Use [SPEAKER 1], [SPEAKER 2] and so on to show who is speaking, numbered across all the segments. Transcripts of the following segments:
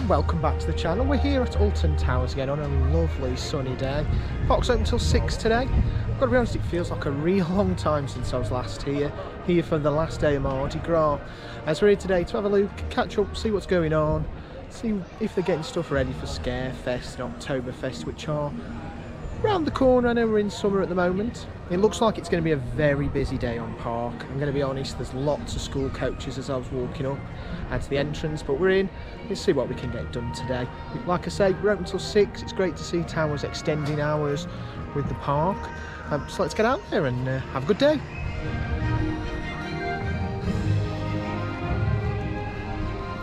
[SPEAKER 1] welcome back to the channel. We're here at Alton Towers again on a lovely sunny day. Park's open till 6 today. I've got to be honest, it feels like a real long time since I was last here for the last day of Mardi Gras. As we're here today to have a look, catch up, see what's going on, see if they're getting stuff ready for Scarefest and Oktoberfest, which are round the corner. I know we're in summer at the moment. It looks like it's going to be a very busy day on Park. I'm going to be honest, there's lots of school coaches as I was walking up to the entrance, but we're in. Let's see what we can get done today. Like I say, we're open till 6. It's great to see Towers extending hours with the park. So let's get out there and have a good day.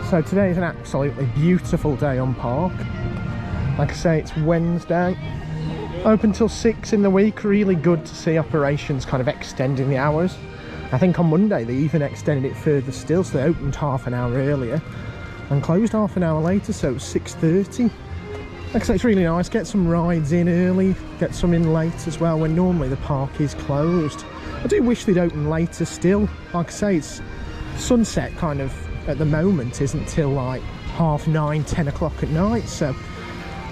[SPEAKER 1] So today is an absolutely beautiful day on Park. Like I say, it's Wednesday. Open till 6 in the week. Really good to see operations kind of extending the hours. I think on Monday they even extended it further still, so they opened half an hour earlier and closed half an hour later, so it was 6:30. Like I say, it's really nice. Get some rides in early, get some in late as well when normally the park is closed. I do wish they'd open later still. Like I say, it's sunset kind of at the moment isn't till like 9:30, 10 o'clock at night, so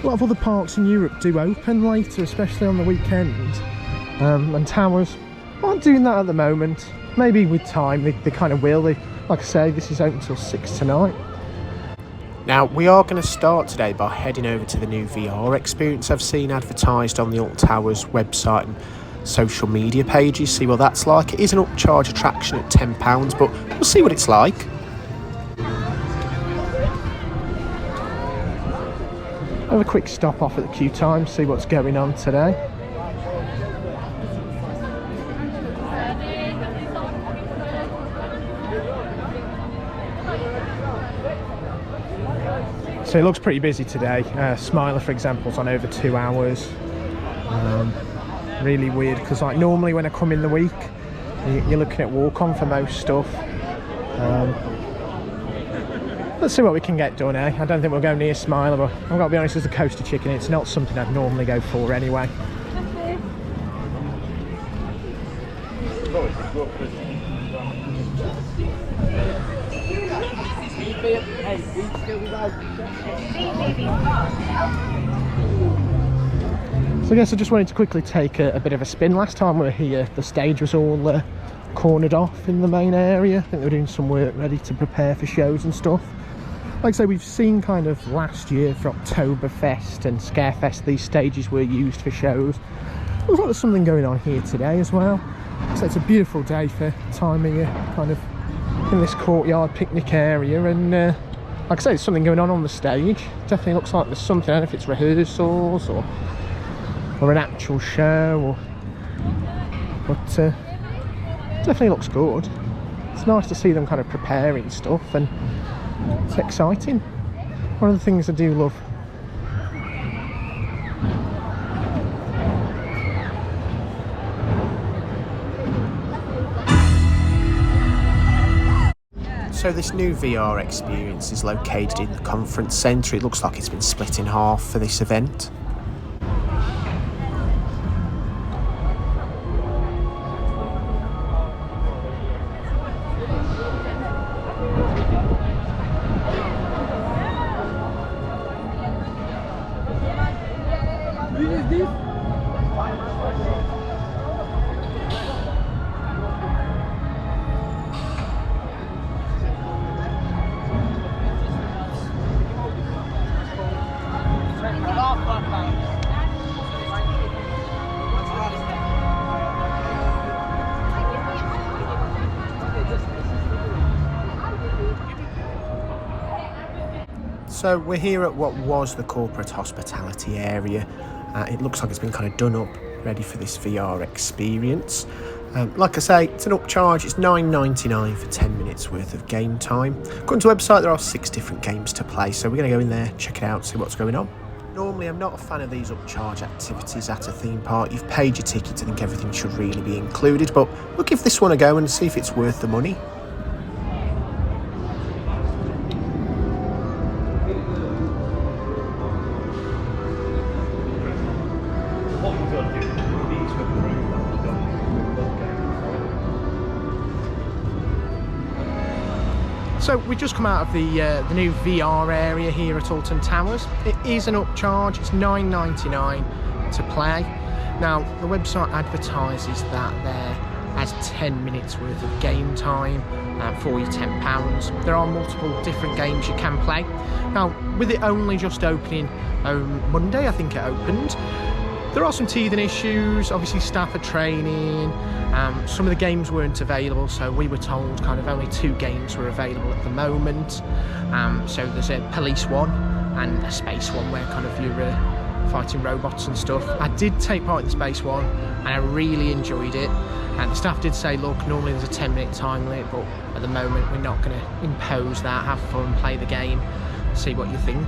[SPEAKER 1] a lot of other parks in Europe do open later, especially on the weekend, and Towers aren't doing that at the moment. Maybe with time they kind of will. Like I say, this is open till 6 tonight. Now we are going to start today by heading over to the new VR experience I've seen advertised on the Alton Towers website and social media pages. See what that's like. It is an upcharge attraction at £10, but we'll see what it's like. Have a quick stop off at the queue time, see what's going on today. So it looks pretty busy today. Smiler, for example, is on over 2 hours. Really weird because like normally when I come in the week, you're looking at walk-on for most stuff. Let's see what we can get done, eh? I don't think we'll go near Smiler, but I've got to be honest, as a coaster chicken, it's not something I'd normally go for anyway. So I guess I just wanted to quickly take a bit of a spin. Last time we were here, the stage was all cornered off in the main area. I think they were doing some work ready to prepare for shows and stuff. Like I say, we've seen kind of last year for Oktoberfest and Scarefest, these stages were used for shows. Looks like there's something going on here today as well. So it's a beautiful day for time of year, kind of in this courtyard picnic area, and like I say, there's something going on the stage. Definitely looks like there's something. I don't know if it's rehearsals or an actual show, but definitely looks good. It's nice to see them kind of preparing stuff, and it's exciting. One of the things I do love. So this new VR experience is located in the conference centre. It looks like it's been split in half for this event. So we're here at what was the corporate hospitality area. It looks like it's been kind of done up, ready for this VR experience. Like I say, it's an upcharge. It's $9.99 for 10 minutes worth of game time. According to the website, there are 6 different games to play, so we're going to go in there, check it out, see what's going on. Normally, I'm not a fan of these upcharge activities at a theme park. You've paid your ticket, I think everything should really be included, but we'll give this one a go and see if it's worth the money. So we just come out of the new VR area here at Alton Towers. It is an upcharge, it's $9.99 to play. Now the website advertises that there has 10 minutes worth of game time for you £10. There are multiple different games you can play. Now with it only just opening on Monday, I think it opened, there are some teething issues. Obviously staff are training, some of the games weren't available, so we were told kind of only 2 games were available at the moment. So there's a police one and a space one where kind of you're fighting robots and stuff. I did take part in the space one and I really enjoyed it, and the staff did say, look, normally there's a 10-minute time limit, but at the moment we're not going to impose that. Have fun, play the game, see what you think.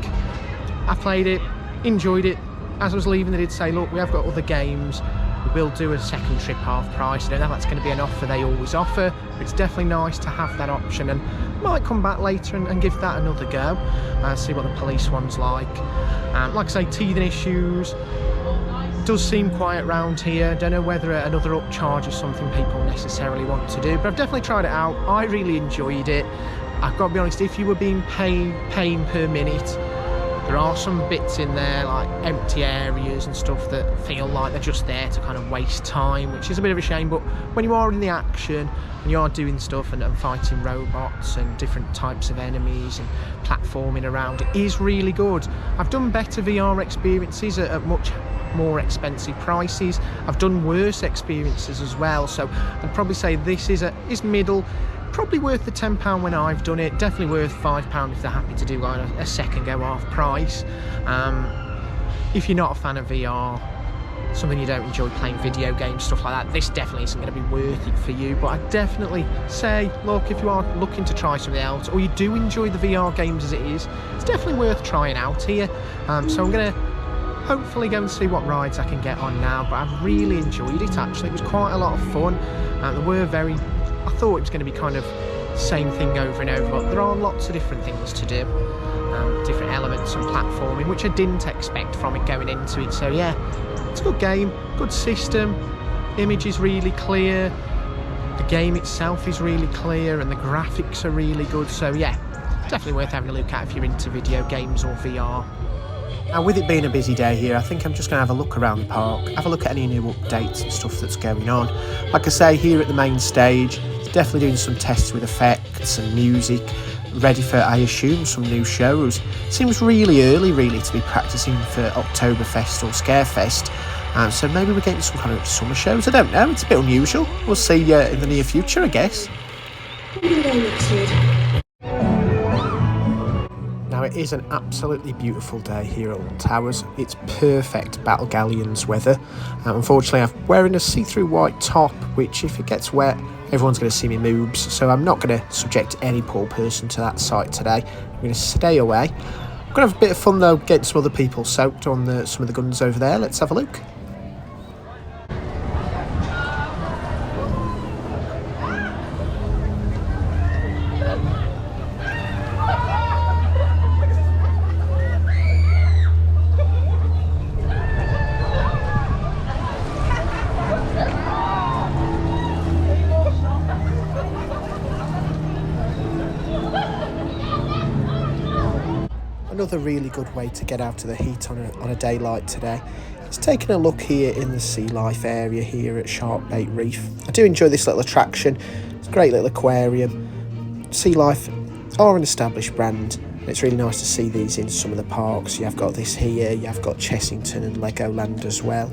[SPEAKER 1] I played it, enjoyed it. As I was leaving, they did say, look, we have got other games, we will do a second trip half price. I don't know if that's going to be an offer they always offer, but it's definitely nice to have that option, and might come back later and give that another go, see what the police one's like. Like I say, teething issues, does seem quiet round here. Don't know whether another upcharge is something people necessarily want to do, but I've definitely tried it out. I really enjoyed it. I've got to be honest, if you were being paying per minute, there are some bits in there like empty areas and stuff that feel like they're just there to kind of waste time, which is a bit of a shame. But when you are in the action and you are doing stuff and fighting robots and different types of enemies and platforming around, it is really good. I've done better VR experiences at much more expensive prices. I've done worse experiences as well, so I'd probably say this is middle. Probably worth the £10 when I've done it, definitely worth £5 if they're happy to do like a second go half price. If you're not a fan of VR, something you don't enjoy playing video games, stuff like that, this definitely isn't going to be worth it for you. But I'd definitely say, look, if you are looking to try something else, or you do enjoy the VR games as it is, it's definitely worth trying out here. So I'm going to hopefully go and see what rides I can get on now, but I've really enjoyed it actually. It was quite a lot of fun. I thought it was going to be kind of the same thing over and over, but there are lots of different things to do, different elements and platforming, which I didn't expect from it going into it. So yeah, it's a good game, good system, image is really clear, the game itself is really clear, and the graphics are really good. So yeah, definitely worth having a look at if you're into video games or VR. Now with it being a busy day here, I think I'm just going to have a look around the park, have a look at any new updates and stuff that's going on. Like I say, here at the main stage, definitely doing some tests with effects and music, ready for, I assume, some new shows. Seems really early really to be practising for Oktoberfest or Scarefest, so maybe we're getting some kind of summer shows, I don't know, it's a bit unusual. We'll see in the near future, I guess. Now it is an absolutely beautiful day here at Alton Towers. It's perfect Battle Galleons weather. Unfortunately I'm wearing a see-through white top, which if it gets wet everyone's going to see me moobs, so I'm not going to subject any poor person to that sight today. I'm going to stay away. I'm going to have a bit of fun though, getting some other people soaked on some of the guns over there. Let's have a look. Another really good way to get out of the heat on a day like today is taking a look here in the sea life area here at Sharkbait Reef. I do enjoy this little attraction. It's a great little aquarium. Sea Life are an established brand, and it's really nice to see these in some of the parks. You have got this here, you have got Chessington and Legoland as well.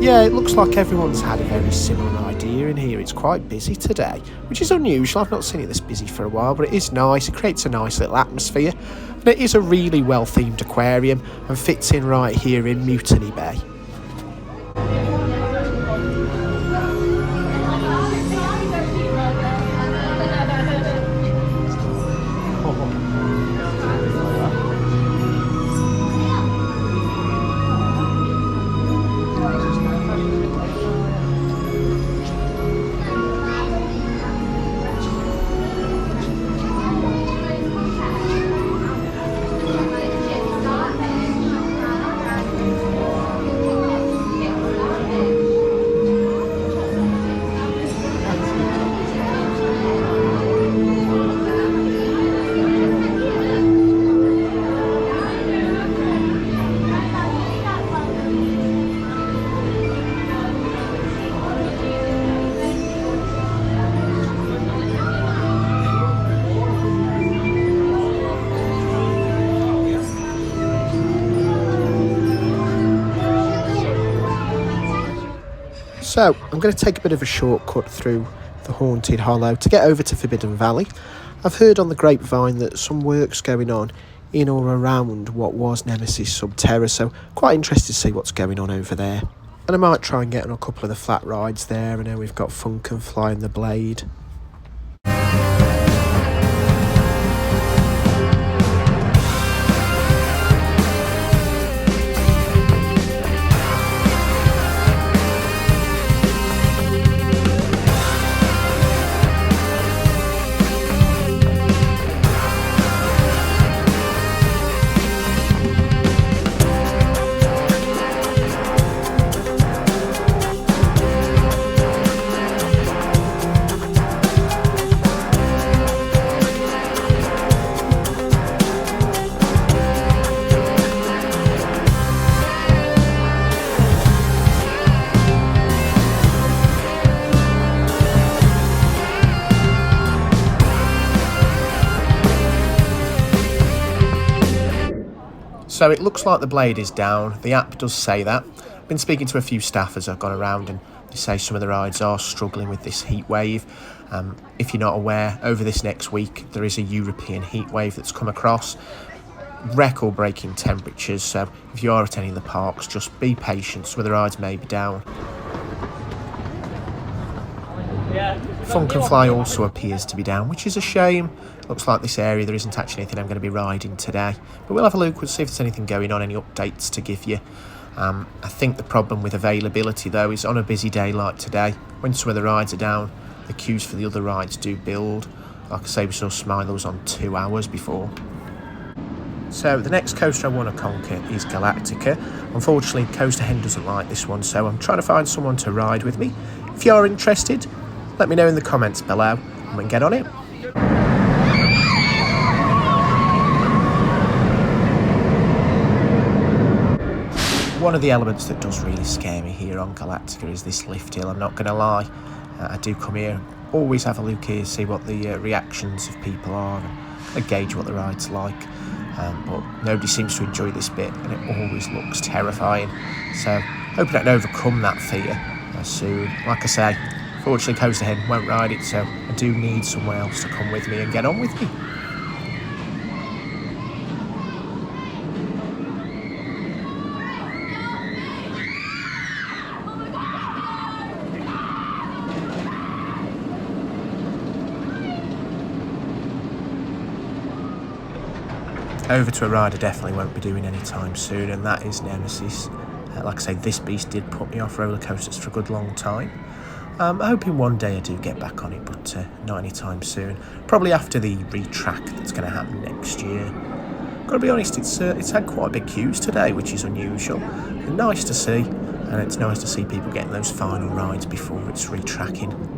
[SPEAKER 1] Yeah, it looks like everyone's had a very similar idea in here. It's quite busy today, which is unusual. I've not seen it this busy for a while, but it is nice. It creates a nice little atmosphere, and it is a really well themed aquarium and fits in right here in Mutiny Bay. So I'm going to take a bit of a shortcut through the Haunted Hollow to get over to Forbidden Valley. I've heard on the grapevine that some work's going on in or around what was Nemesis Subterra, so quite interested to see what's going on over there. And I might try and get on a couple of the flat rides there. I know we've got Funk and Fly and the Blade. So it looks like the Blade is down. The app does say that. I've been speaking to a few staff as I've gone around, and they say some of the rides are struggling with this heat wave. If you're not aware, over this next week there is a European heat wave that's come across. Record-breaking temperatures, so if you are attending the parks, just be patient. Some of the rides may be down. Funk and Fly also appears to be down, which is a shame. Looks like this area there isn't actually anything I'm going to be riding today, but we'll have a look. We'll see if there's anything going on, any updates to give you. I think the problem with availability though is on a busy day like today, when some of the rides are down, the queues for the other rides do build. Like I say, we saw Smilo's on 2 hours before. So the next coaster I want to conquer is Galactica. Unfortunately, Coaster Hen doesn't like this one, so I'm trying to find someone to ride with me. If you are interested, let me know in the comments below and we can get on it. One of the elements that does really scare me here on Galactica is this lift hill, I'm not going to lie. I do come here, always have a look here, see what the reactions of people are and gauge what the ride's like. But nobody seems to enjoy this bit and it always looks terrifying. So hoping I can overcome that fear soon. Like I say, fortunately Coaster Hen won't ride it, so I do need someone else to come with me and get on with me. Over to a ride I definitely won't be doing anytime soon, and that is Nemesis. Like I say, this beast did put me off roller coasters for a good long time. I'm hoping one day I do get back on it, but not anytime soon. Probably after the retrack that's going to happen next year. Got to be honest, it's had quite big queues today, which is unusual. And nice to see, and it's nice to see people getting those final rides before it's retracking.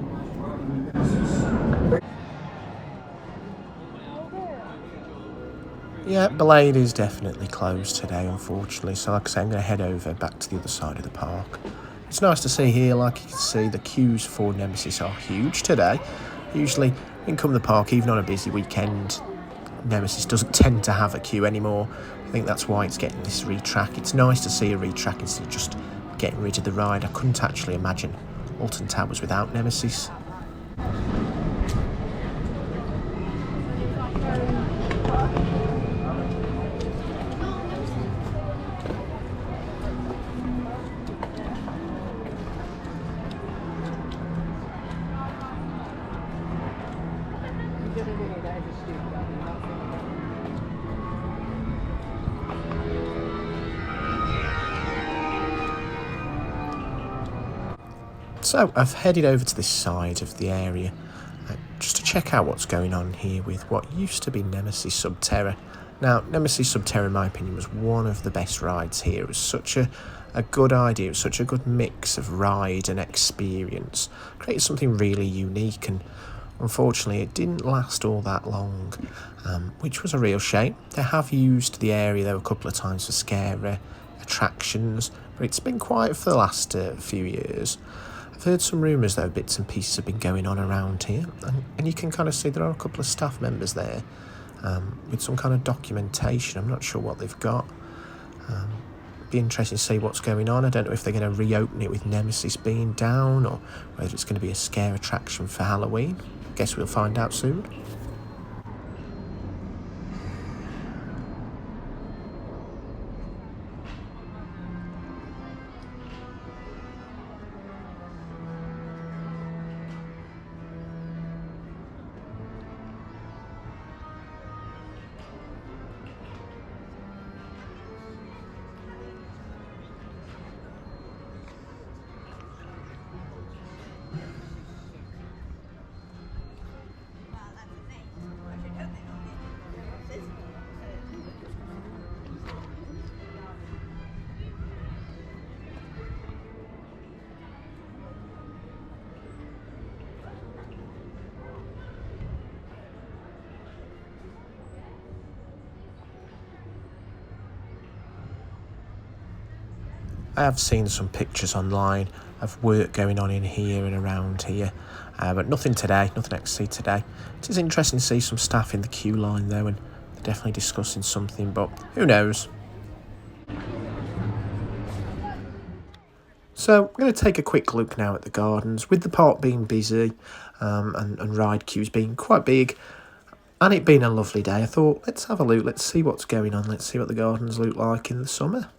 [SPEAKER 1] Yeah, Blade is definitely closed today, unfortunately, so like I say, I'm going to head over back to the other side of the park. It's nice to see here, like you can see, the queues for Nemesis are huge today. Usually, you can come to the park, even on a busy weekend, Nemesis doesn't tend to have a queue anymore. I think that's why it's getting this retrack. It's nice to see a retrack instead of just getting rid of the ride. I couldn't actually imagine Alton Towers without Nemesis. So I've headed over to this side of the area just to check out what's going on here with what used to be Nemesis Subterra. Now, Nemesis Subterra, in my opinion, was one of the best rides here. It was such a good idea. It was such a good mix of ride and experience. Created something really unique, and unfortunately it didn't last all that long, which was a real shame. They have used the area though a couple of times for scare attractions, but it's been quiet for the last few years. I've heard some rumours though, bits and pieces have been going on around here, and you can kind of see there are a couple of staff members there with some kind of documentation. I'm not sure what they've got. Be interesting to see what's going on. I don't know if they're going to reopen it with Nemesis being down, or whether it's going to be a scare attraction for Halloween. Guess we'll find out soon. I have seen some pictures online of work going on in here and around here, but nothing today, nothing I can see today. It is interesting to see some staff in the queue line though, and they're definitely discussing something, but who knows. So I'm going to take a quick look now at the gardens. With the park being busy and ride queues being quite big, and it being a lovely day, I thought, let's have a look, let's see what's going on, let's see what the gardens look like in the summer.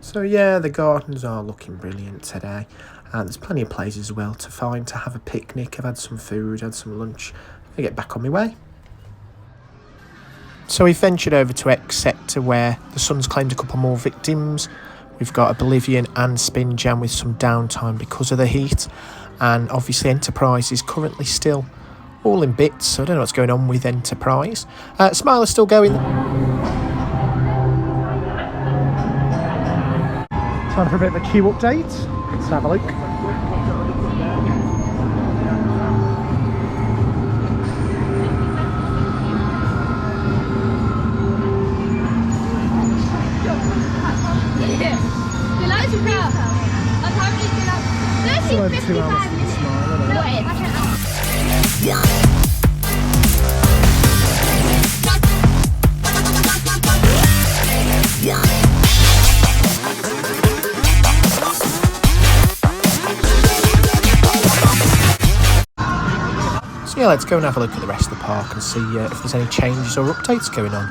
[SPEAKER 1] So yeah, the gardens are looking brilliant today. There's plenty of places as well to find to have a picnic. I've had some food, had some lunch. I get back on my way. So we've ventured over to X Sector, where the sun's claimed a couple more victims. We've got Oblivion and Spin Jam with some downtime because of the heat. And obviously Enterprise is currently still all in bits, so I don't know what's going on with Enterprise. Smile is still going. Time for a bit of a queue update. Let's have a look. Still over 2 hours for the Smile, So yeah, let's go and have a look at the rest of the park and see if there's any changes or updates going on.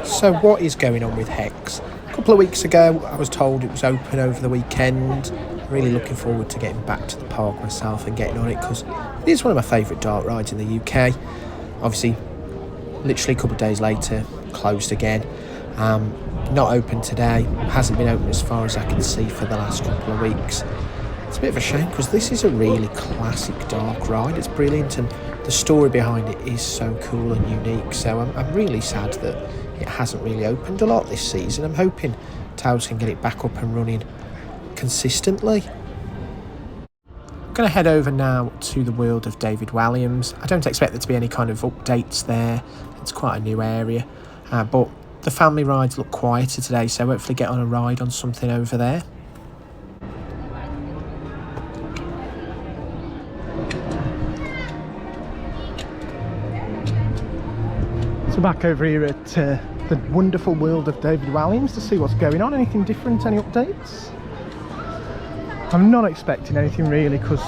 [SPEAKER 1] So what is going on with Hex? A couple of weeks ago I was told it was open over the weekend. Really looking forward to getting back to the park myself and getting on it, because it is one of my favourite dark rides in the UK. Obviously, literally a couple of days later, closed again. Not open today, hasn't been open as far as I can see for the last couple of weeks. It's a bit of a shame, because this is a really classic dark ride. It's brilliant, and the story behind it is so cool and unique. So I'm really sad that it hasn't really opened a lot this season. I'm hoping Towers can get it back up and running consistently. I'm going to head over now to the world of David Walliams. I don't expect there to be any kind of updates there. It's quite a new area, but the family rides look quieter today, so hopefully get on a ride on something over there. So back over here at the wonderful world of David Walliams to see what's going on. Anything different, any updates? I'm not expecting anything really, because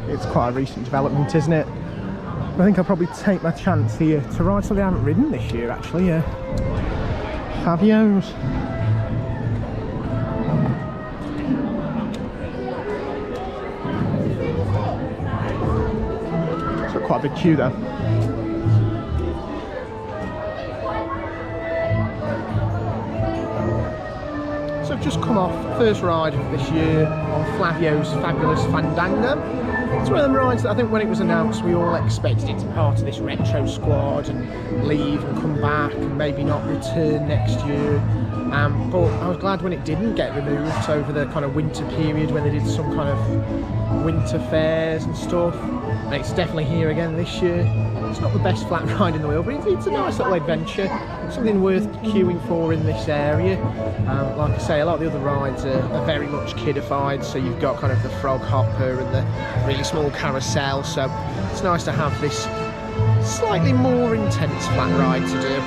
[SPEAKER 1] it's quite a recent development, isn't it? I think I'll probably take my chance here to ride something I haven't ridden this year actually, Fabio's. So quite a big queue though. So I've just come off first ride of this year on Flavio's Fabulous Fandango. It's one of them rides that I think when it was announced we all expected it to be part of this retro squad and leave and come back and maybe not return next year. But I was glad when it didn't get removed over the kind of winter period when they did some kind of winter fairs and stuff. And it's definitely here again this year. It's not the best flat ride in the world, but it's a nice little adventure. Something worth queuing for in this area. Like I say, a lot of the other rides are very much kidified, so you've got kind of the frog hopper and the really small carousel, so it's nice to have this slightly more intense flat ride to do.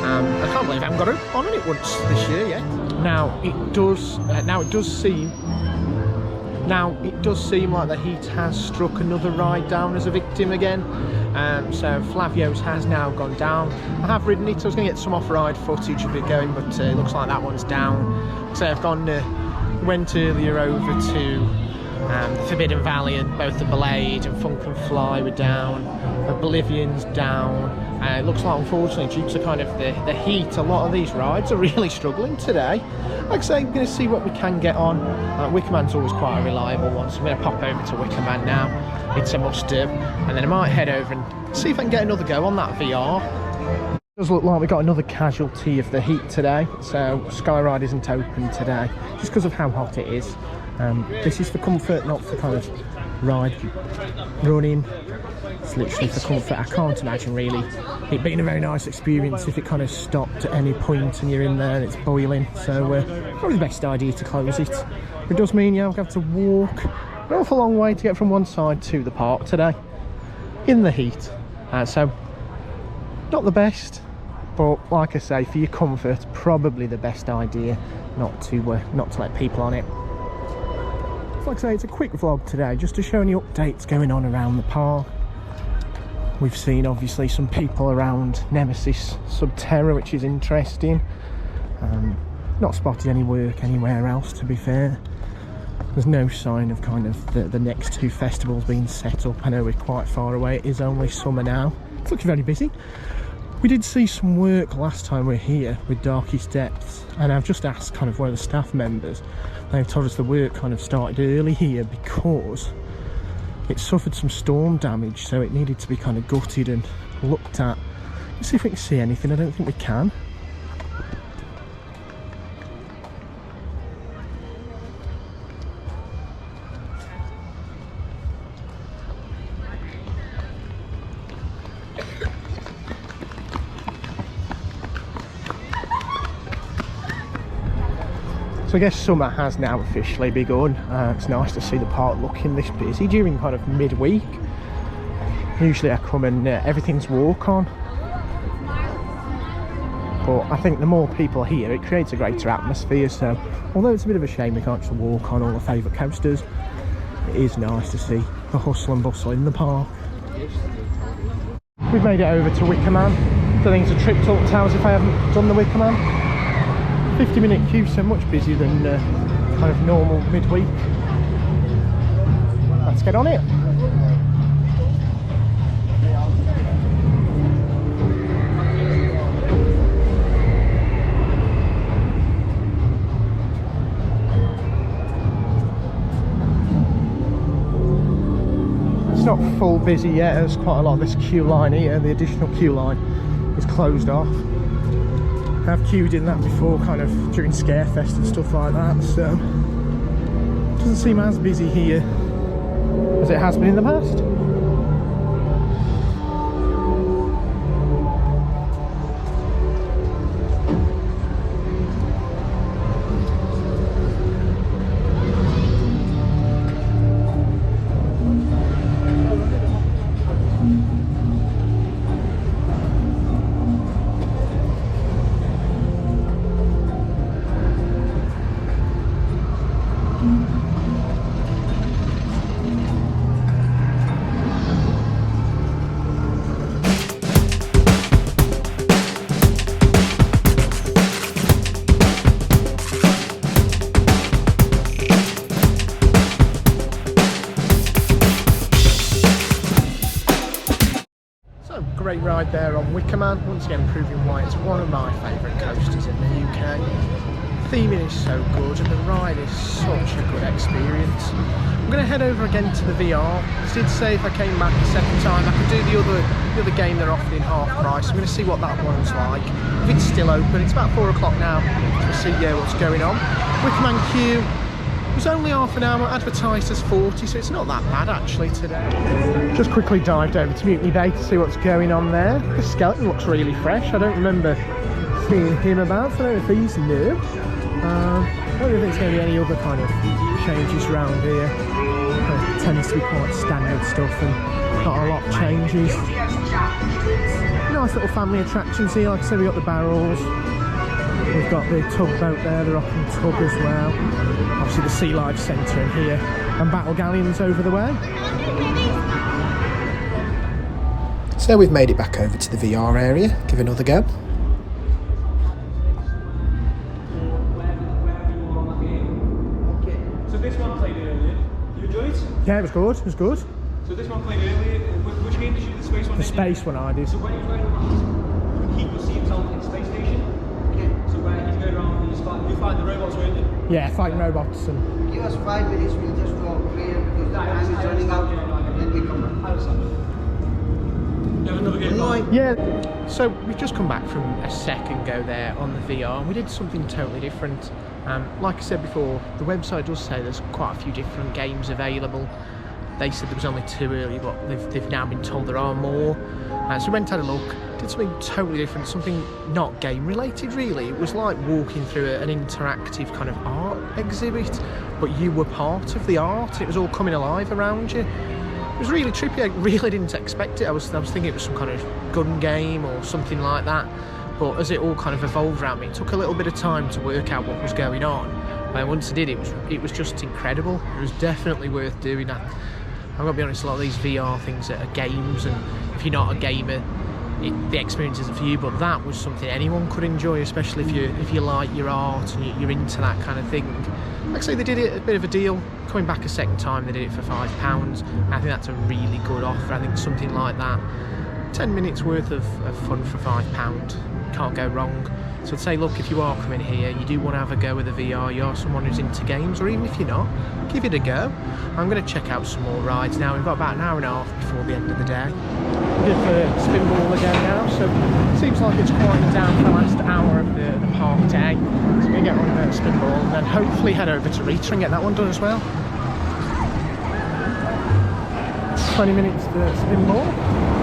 [SPEAKER 1] I can't believe I haven't got on it once this year yet. Now it does seem like the heat has struck another ride down as a victim again. So Flavio's has now gone down. I have ridden it, I was going to get some off-ride footage of it going, but it looks like that one's down. So I've went earlier over to the Forbidden Valley, and both the Blade and Funk and Fly were down. Oblivion's down. It looks like, unfortunately, due to kind of the heat, a lot of these rides are really struggling today. Like I say, I'm going to see what we can get on. Wickerman's always quite a reliable one, so I'm going to pop over to Wickerman now. It's a must-do. And then I might head over and see if I can get another go on that VR. It does look like we got another casualty of the heat today, so Skyride isn't open today, just because of how hot it is. This is for comfort, not for kind of running. It's literally for comfort. I can't imagine really it being a very nice experience if it kind of stopped at any point and you're in there and it's boiling. So probably the best idea to close it. It does mean you have to walk an awful long way to get from one side to the park today in the heat. So not the best, but like I say, for your comfort, probably the best idea not to let people on it. Like I say, it's a quick vlog today just to show any updates going on around the park. We've seen obviously some people around Nemesis Subterra, which is interesting. Not spotted any work anywhere else, to be fair. There's no sign of kind of the next two festivals being set up. I know we're quite far away, it is only summer now. It's looking very busy. We did see some work last time we were here with Darkest Depths, and I've just asked kind of one of the staff members. They've told us the work kind of started early here because it suffered some storm damage, so it needed to be kind of gutted and looked at. Let's see if we can see anything. I don't think we can. So I guess summer has now officially begun. It's nice to see the park looking this busy during kind of midweek. Usually I come and everything's walk on. But I think the more people are here, it creates a greater atmosphere. So although it's a bit of a shame we can't just walk on all the favourite coasters, it is nice to see the hustle and bustle in the park. We've made it over to Wickerman. I think it's a trip to Alton Towers if I haven't done the Wickerman. 50-minute queue, so much busier than kind of normal midweek. Let's get on it. It's not full busy yet. There's quite a lot of this queue line here. The additional queue line is closed off. I've queued in that before, kind of during Scarefest and stuff like that, so it doesn't seem as busy here as it has been in the past. Wickerman, once again proving why it's one of my favourite coasters in the UK. Theming is so good and the ride is such a good experience. I'm going to head over again to the VR. I did say if I came back a second time I could do the other game they're offering half price. I'm going to see what that one's like. If it's still open, it's about 4 o'clock now, so we'll see what's going on. Wickerman queue was only half an hour, advertised as 40, so it's not that bad actually today. Just quickly dived over to Mutiny Bay to see what's going on there. The skeleton looks really fresh. I don't remember seeing him about, so I don't know if he's new. I don't think there's going to be any other kind of changes around here. It tends to be quite standard stuff and not a lot of changes. Nice little family attractions here. Like I said, we've got the barrels, we've got the tugboat there, the rocking tug as well. Obviously the Sea Life Centre in here, and battle galleons over the way. So we've made it back over to the VR area, give another go. Yeah, it was good, it was good.
[SPEAKER 2] So this one played earlier. Which game did you do? The space one?
[SPEAKER 1] The space one I did.
[SPEAKER 2] So when he's going around, he will see himself in the space station. Okay. So where he's going around, you fight the robots, won't you?
[SPEAKER 1] Yeah, fighting robots and...
[SPEAKER 3] Give us 5 minutes, we'll just go clear because the time is running out, then we come back.
[SPEAKER 2] I understand. You have another game?
[SPEAKER 1] Yeah, so we've just come back from a second go there on the VR and we did something totally different. Like I said before, the website does say there's quite a few different games available. They said there was only 2 earlier, but they've now been told there are more. So we went and had a look, did something totally different, something not game related really. It was like walking through an interactive kind of art exhibit, but you were part of the art. It was all coming alive around you. It was really trippy. I really didn't expect it. I was thinking it was some kind of gun game or something like that. But as it all kind of evolved around me, it took a little bit of time to work out what was going on. And once I did, it was just incredible. It was definitely worth doing that. I've got to be honest, a lot of these VR things are games, and if you're not a gamer, the experience isn't for you. But that was something anyone could enjoy, especially if you like your art and you're into that kind of thing. Like I say, they did it a bit of a deal. Coming back a second time, they did it for £5. I think that's a really good offer. I think something like that, 10 minutes worth of fun for £5. Can't go wrong. So I'd say, look, if you are coming here, you do want to have a go with the VR, you're someone who's into games, or even if you're not, give it a go. I'm going to check out some more rides now. We've got about an hour and a half before the end of the day. We're good for Spinball again now, so it seems like it's quieting down for the last hour of the park day. So we're going to get on a Spinball and then hopefully head over to Reef and get that one done as well. 20 minutes to Spinball.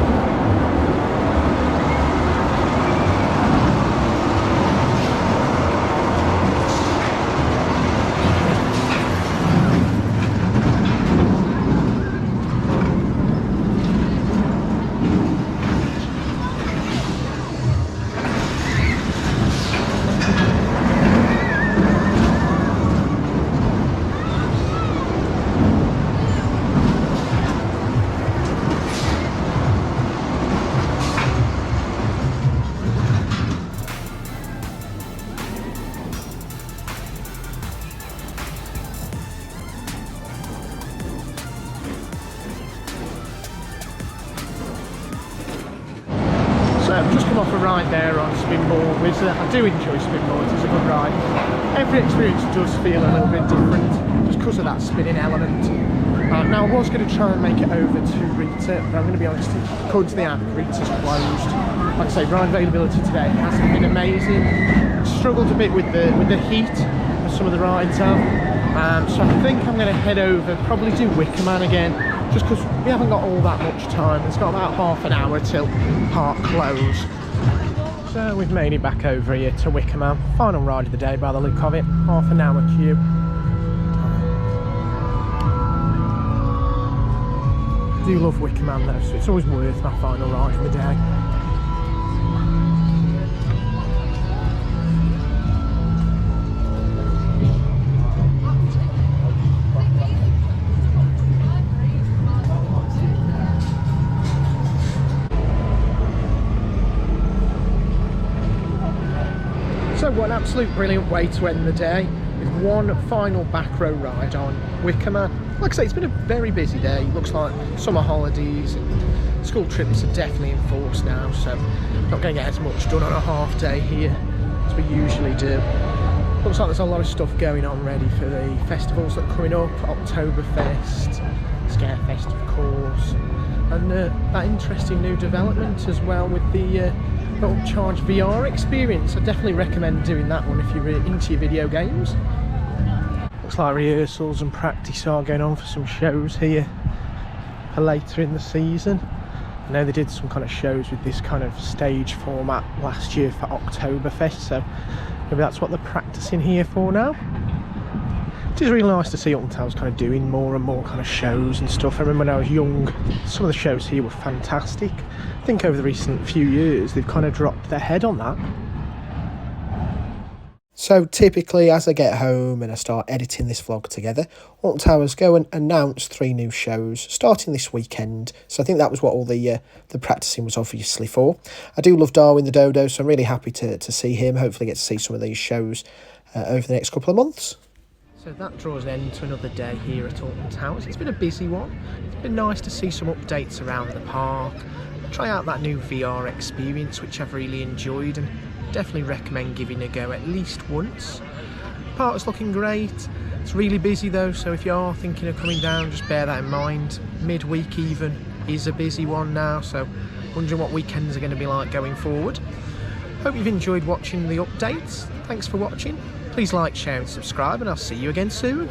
[SPEAKER 1] I've just come off a ride there on Spinball. I do enjoy Spinball, it's a good ride. Every experience does feel a little bit different just because of that spinning element. Now I was going to try and make it over to Rita, but I'm going to be honest, according to the app, Rita's closed. Like I say, ride availability today hasn't been amazing. Struggled a bit with the heat of some of the rides are. So I think I'm going to head over, probably do Wickerman again, just because we haven't got all that much time. It's got about half an hour till park close. So we've made it back over here to Wickerman. Final ride of the day by the look of it. Half an hour queue. I do love Wickerman though, so it's always worth my final ride of the day. So what an absolute brilliant way to end the day with one final back row ride on Wickerman. Like I say, it's been a very busy day. It looks like summer holidays and School trips are definitely in force now, so not going to get as much done on a half day here as we usually do. Looks like there's a lot of stuff going on ready for the festivals that are coming up. Oktoberfest, Scarefest of course, and that interesting new development as well with the upcharge VR experience. I definitely recommend doing that one if you're into your video games. Looks like rehearsals and practice are going on for some shows here for later in the season. I know they did some kind of shows with this kind of stage format last year for Oktoberfest, so maybe that's what they're practicing here for now. It is really nice to see Alton Towers kind of doing more and more kind of shows and stuff. I remember when I was young, some of the shows here were fantastic. I think over the recent few years they've kind of dropped their head on that. So typically as I get home and I start editing this vlog together, Alton Towers go and announce 3 new shows starting this weekend. So I think that was what all the practicing was obviously for. I do love Darwin the Dodo, so I'm really happy to see him. Hopefully get to see some of these shows over the next couple of months. So that draws an end to another day here at Alton Towers. It's been a busy one. It's been nice to see some updates around the park, try out that new VR experience which I've really enjoyed and definitely recommend giving a go at least once. The park's looking great. It's really busy though, so if you are thinking of coming down, just bear that in mind. Midweek even is a busy one now, so wondering what weekends are going to be like going forward. Hope you've enjoyed watching the updates. Thanks for watching. Please like, share and subscribe, and I'll see you again soon.